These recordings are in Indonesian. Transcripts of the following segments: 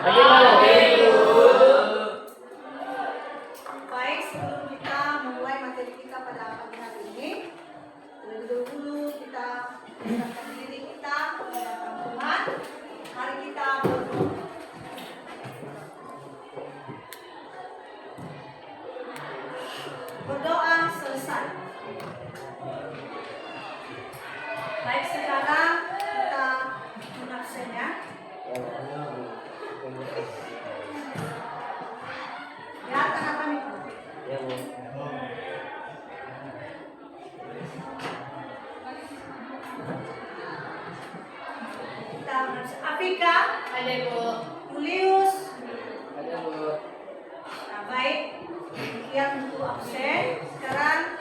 Baik, sebelum kita memulai materi kita pada pagi hari ini, terlebih dahulu kita mendekatkan diri kita kepada Tuhan. Mari kita berdoa. Berdoa selesai. Baik, sekarang kita menafsirnya. Ya, tangan kami. Kita menafsir. Afika. Ada Bu. Julius. Ada Bu. Nah, baik. Demikian untuk absen. Sekarang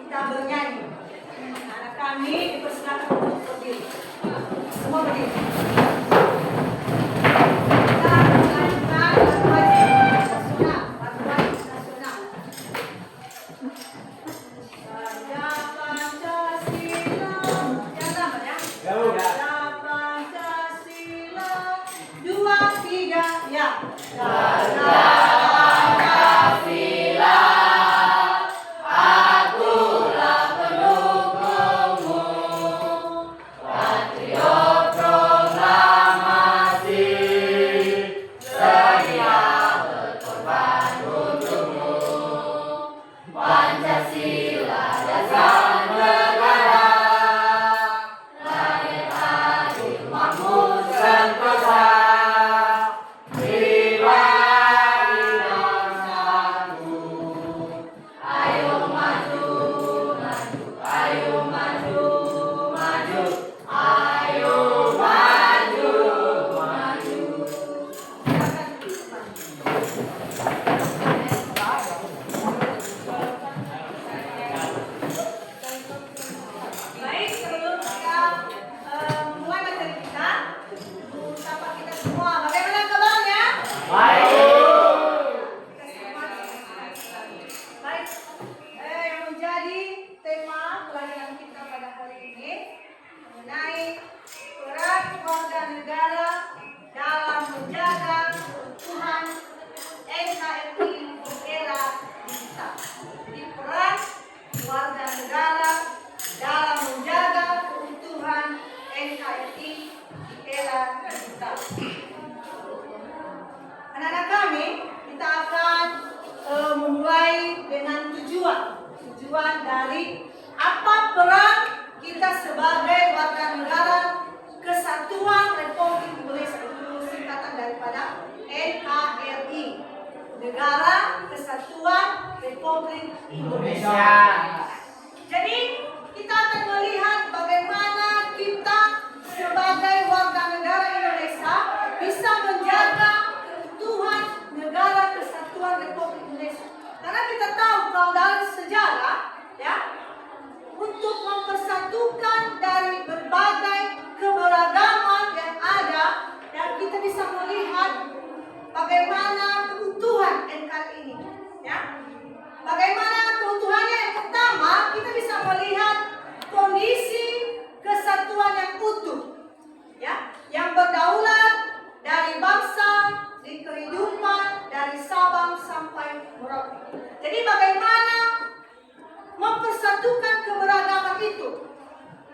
kita bernyanyi. Anak kami dipersilakan untuk berdiri. Semua berdiri. Kita melanjutkan lagu wajib nasional. Raja Pancasila. Jangan ya. Raja Pancasila. 2, 3, ya. Raja baik, sebelum kita memulai materi kita, sapa kita semua. Bagaimana kabarnya? Baik. Yang menjadi tema pelajaran kita pada hari ini mengenai peran warga negara dalam menjaga keutuhan NKRI di era digital. Jadi peran warga negara dalam menjaga keutuhan NKRI di era digital. Anak-anak kami, kita akan memulai dengan tujuan dari apa peran kita sebagai warga negara Kesatuan Republik Indonesia, itu singkatan daripada NKRI, Negara Kesatuan Republik Indonesia. Jadi kita akan melihat bagaimana kita sebagai warga negara Indonesia bisa menjaga keutuhan Negara Kesatuan Republik Indonesia. Karena kita tahu kalau dalam sejarah, ya, untuk mempersatukan dari berbagai keberagaman yang ada, dan kita bisa melihat bagaimana keutuhan NKRI ini, ya. Bagaimana keutuhannya? Yang pertama, kita bisa melihat kondisi kesatuan yang utuh, ya, yang berdaulat dari bangsa, di kehidupan dari Sabang sampai Merauke. Jadi bagaimana mempersatukan keberagaman itu?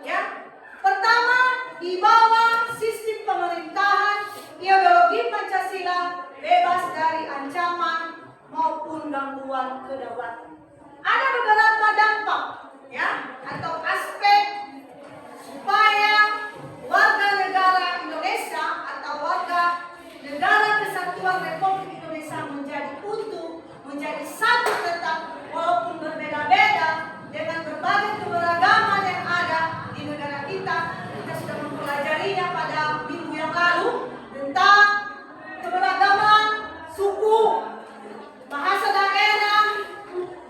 Ya, pertama di bawah sistem pemerintahan ideologi Pancasila bebas dari ancaman maupun gangguan kedaulatan. Ada beberapa dampak, ya, atau aspek supaya warga negara Indonesia atau warga negara Kesatuan Republik Indonesia menjadi utuh, menjadi satu tetap walaupun berbeda-beda dengan berbagai keberagaman yang ada di negara kita. Kita sudah mempelajarinya pada minggu yang lalu tentang keberagaman suku, bahasa daerah,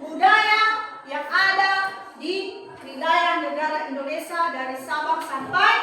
budaya yang ada di wilayah negara Indonesia dari Sabang sampai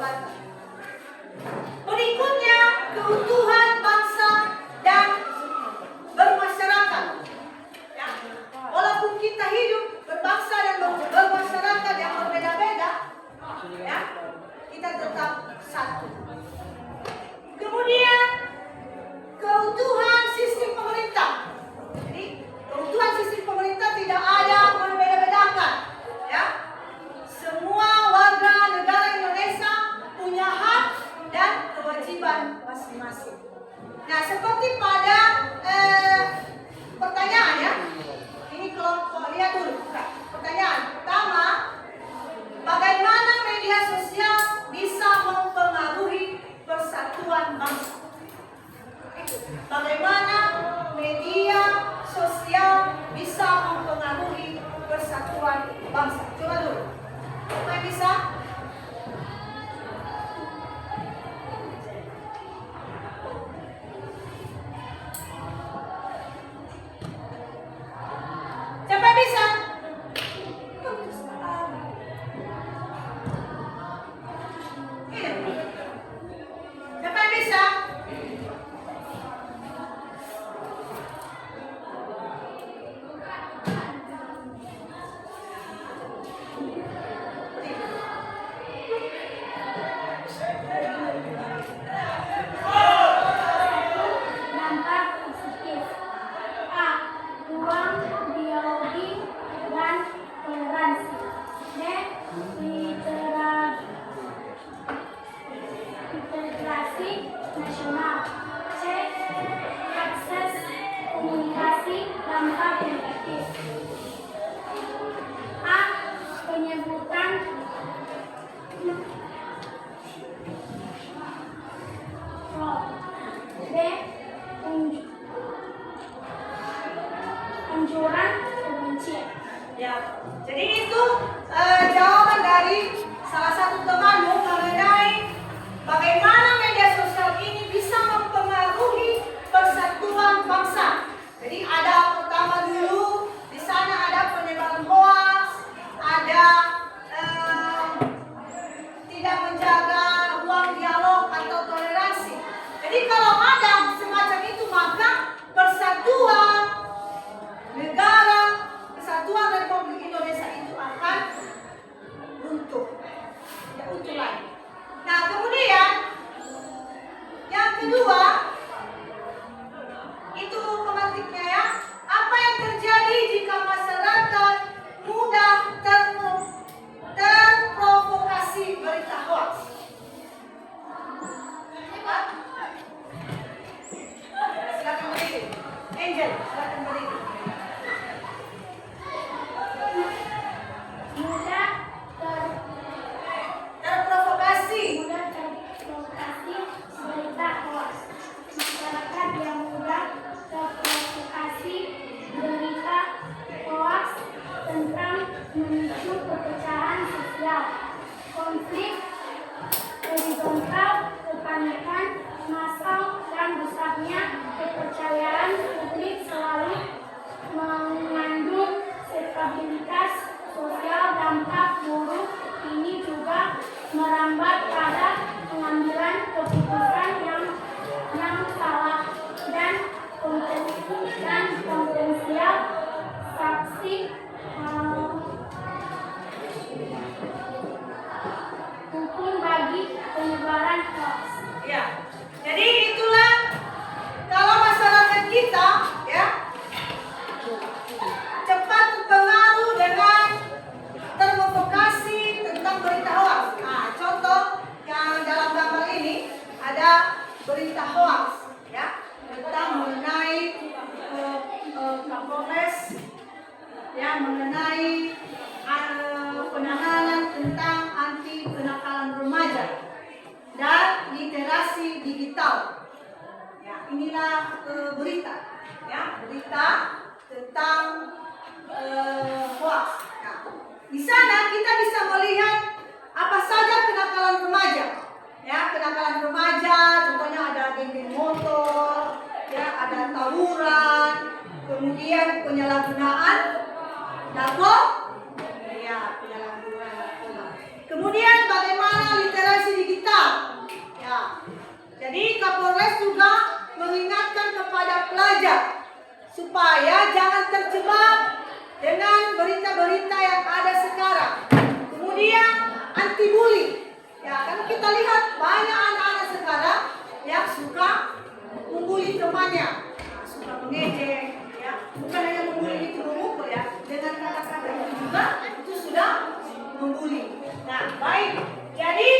kedaulatan. Berikutnya, keutuhan bangsa dan bermasyarakat. Ya. Walaupun kita hidup berbangsa dan bermasyarakat yang berbeda-beda, ya, kita tetap satu. Kemudian, keutuhan sistem pemerintah. Jadi, keutuhan sistem pemerintah tidak ada berbeda-bedakan. Ya. Semua warga negara Indonesia punya hak dan kewajiban masing-masing. Nah, seperti pada pertanyaan ya. Ini kelompok, lihat dulu. Pertanyaan pertama, bagaimana media sosial bisa mempengaruhi persatuan bangsa? Bagaimana media sosial bisa mempengaruhi persatuan bangsa? Coba dulu. Siapa yang bisa? Siapa yang bisa? Siapa yang bisa? Dampak positif. A. Ruang dialogi dan toleransi. B. Literasi nasional. C. Akses komunikasi dampak negatif. A. Penyebutan B. Anjuran kebencian. Ya, jadi itu jawaban dari salah satu temanmu mengenai bagaimana media sosial ini bisa mempengaruhi persatuan bangsa. Jadi ada pertama dulu di sana ada penyebaran hoaks, ada tidak menjaga ruang dialog atau toleransi. Jadi kalau ada semacam itu maka persatuan negara, kesatuan Republik Indonesia itu akan runtuh, tidak utuh lagi. Nah, kemudian yang kedua itu pemantiknya ya, apa yang terjadi jika masyarakat mudah terprovokasi berita hoax? Silakan berdiri, Angel, silakan berdiri. Mudah Terprovokasi. terprovokasi berita hoax. Masyarakat yang mudah terprovokasi berita hoax tentang memicu perpecahan sosial, konflik horizontal, kepanikan massal, dan rusaknya kepercayaan publik selalu mengandung stabilitas sosial. Dampak buruk ini juga merambat pada pengambilan keputusan yang salah dan potensial saksi hukum bagi penyebaran hoax. Ya, jadi itulah kalau masyarakat kita ya cepat terpengaruh dengan terprovokasi tentang berita hoax. Nah, contoh yang dalam gambar ini ada berita hoax ya tentang mengenai Kapolres ya mengenai penanganan tentang anti kenakalan remaja dan literasi digital. Ya, inilah berita ya, berita tentang hoax. Nah, di sana kita bisa melihat apa saja kenakalan remaja. Ya, kenakalan remaja contohnya ada geng-geng motor, ya, ada tawuran, kemudian penyalahgunaan narkoba. Ya, penyalahgunaan narkoba. Kemudian bagaimana literasi digital pelajar supaya jangan terjebak dengan berita-berita yang ada sekarang. Kemudian anti bully. Ya, kan kita lihat banyak anak-anak sekarang yang suka membuli temannya, suka mengejek, ya. Bukan hanya membuli itu memukul ya, dengan kata-kata itu juga itu sudah membuli. Nah, baik. Jadi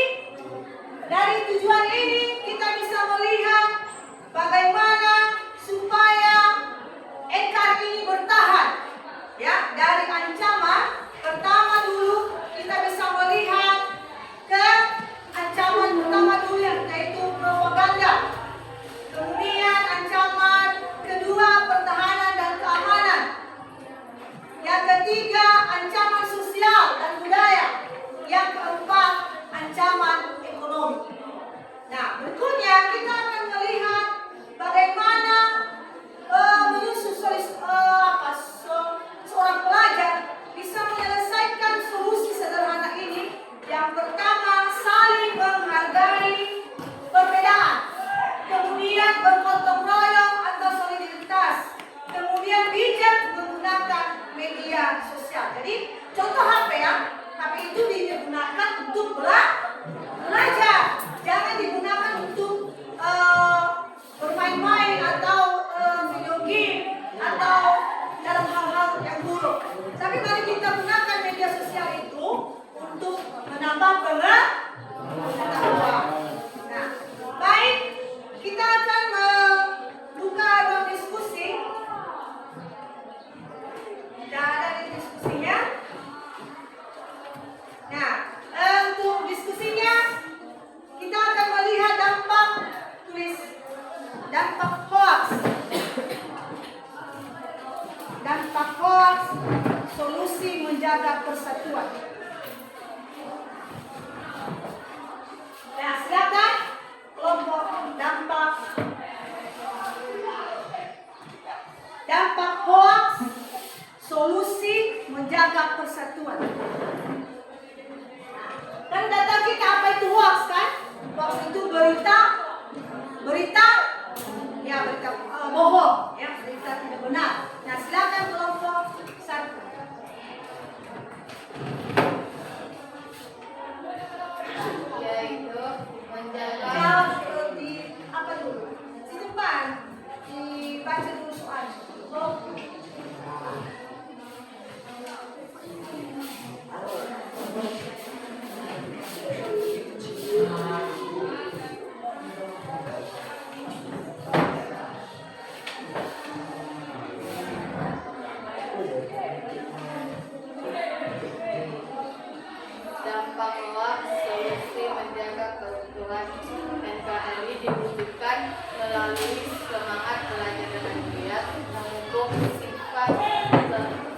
dari tujuan ini kita bisa melihat bagaimana supaya NKRI ini bertahan, ya, dari ancaman. Pertama dulu kita bisa melihat ke ancaman pertama dulu yaitu propaganda. Kemudian ancaman kedua pertahanan dan keamanan. Yang ketiga ancaman sosial dan budaya. Yang keempat ancaman ekonomi. Nah, berikutnya kita akan melihat bagaimana menyusun seorang pelajar bisa menyelesaikan solusi sederhana ini. Yang pertama, saling menghargai perbedaan. Kemudian bergotong royong atau solidaritas. Kemudian bijak menggunakan media sosial. Jadi contoh HP ya, HP itu digunakan untuk belajar, jangan digunakan untuk bermain-main atau video game atau dalam hal-hal yang buruk. Tapi mari kita gunakan media sosial itu untuk menambah pengetahuan. Nah, baik, kita akan membuka ruang diskusi. Tidak ada di diskusinya. Nah, untuk diskusinya kita akan melihat dampak hoax. Dampak hoax, solusi menjaga persatuan. Nah, silakan kelompok dampak hoax, solusi menjaga persatuan. Kan data kita apa itu hoax kan? Hoax itu berita bohong, ya, berita tidak benar. Nah, silakan kelompok 1. Yaitu menjaga. Di apa dulu? Di depan, dibaca dulu soal. Dampak hoax, solusi menjaga keutuhan NKRI diwujudkan melalui semangat belajar dengan giat, memupuk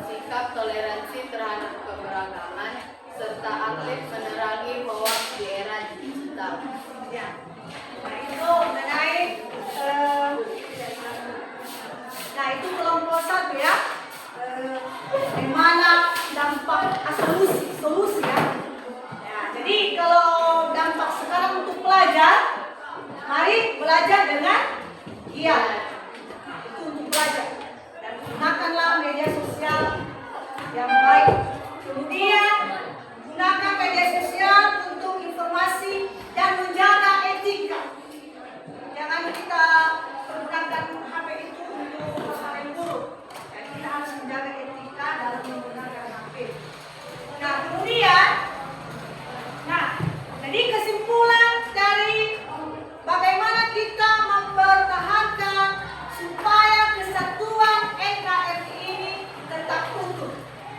sikap toleransi terhadap keberagaman, serta aktif menerangi hoax di era digital. Ya. Nah, itu mengenai itu kelompok 1 ya. Bagaimana dampak solusi ya. Ya, jadi kalau dampak sekarang untuk pelajar, mari belajar dengan giat. Itu untuk belajar. Dan gunakanlah media sosial yang baik. Kemudian gunakan media sosial untuk informasi dan menjaga etika. Jangan kita menggunakan HP itu untuk hal yang buruk. Dan kita harus menjaga etika dalam menggunakan HP. Nah, kemudian, jadi kesimpulan dari bagaimana kita mempertahankan supaya kesatuan NKRI ini tetap utuh.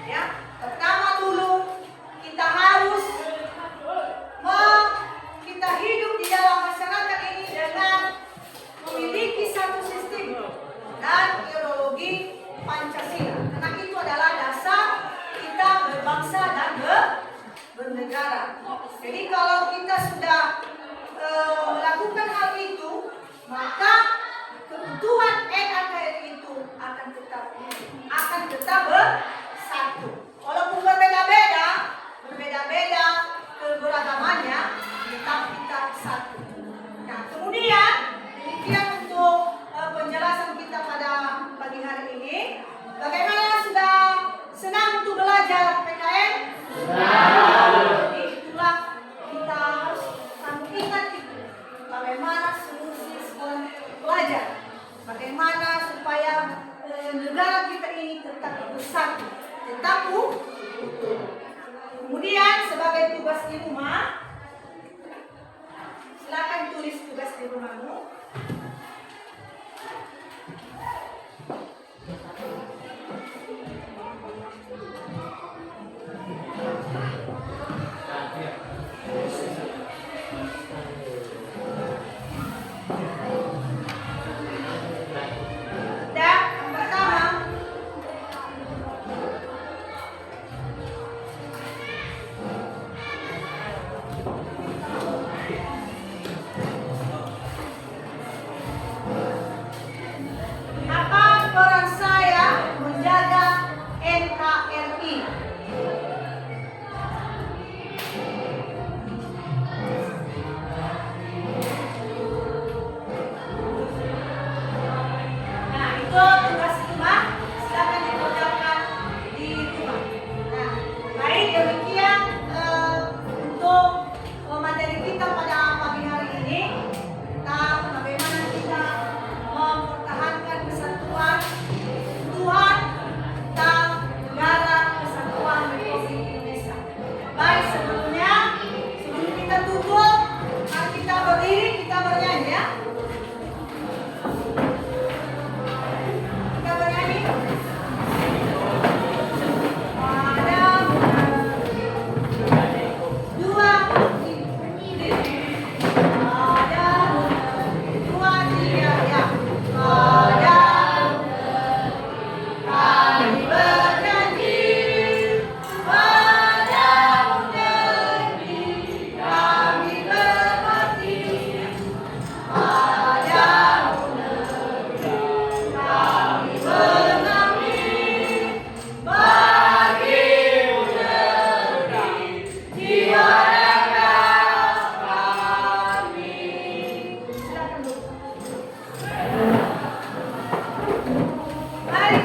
Ya, pertama dulu kita harus kita hidup di dalam masyarakat ini dengan memiliki satu sistem dan ideologi Pancasila. Karena itu adalah dasar kita berbangsa dan bernegara. Jadi kalau kita sudah melakukan hal itu, maka keutuhan NKRI itu akan tetap bersatu. Walaupun berbeda-beda keberagamannya, tetap kita satu. Nah, kemudian demikian untuk penjelasan kita di rumahmu. Dan yang pertama, apa peran saya menjaga NKRI? Nah, itu tugas rumah. Silakan dikerjakan di rumah. Nah, baik demikian untuk materi kita pada pagi hari ini tentang bagaimana kita mempertahankan kesatuan Tuhan tentang negara kesatuan Republik Indonesia. Baik, sebelum kita tutup, mari kita berdiri, kita bernyanyi ya. Kita bernyanyi. Padamu dua berdiri. Padamu dua tiga ya. Padamu kami bernyanyi. Padamu negeri kami berbakti. Padamu negeri kami berbakti. Bagimu negeri jiwa kami. Silakan Bu. Mari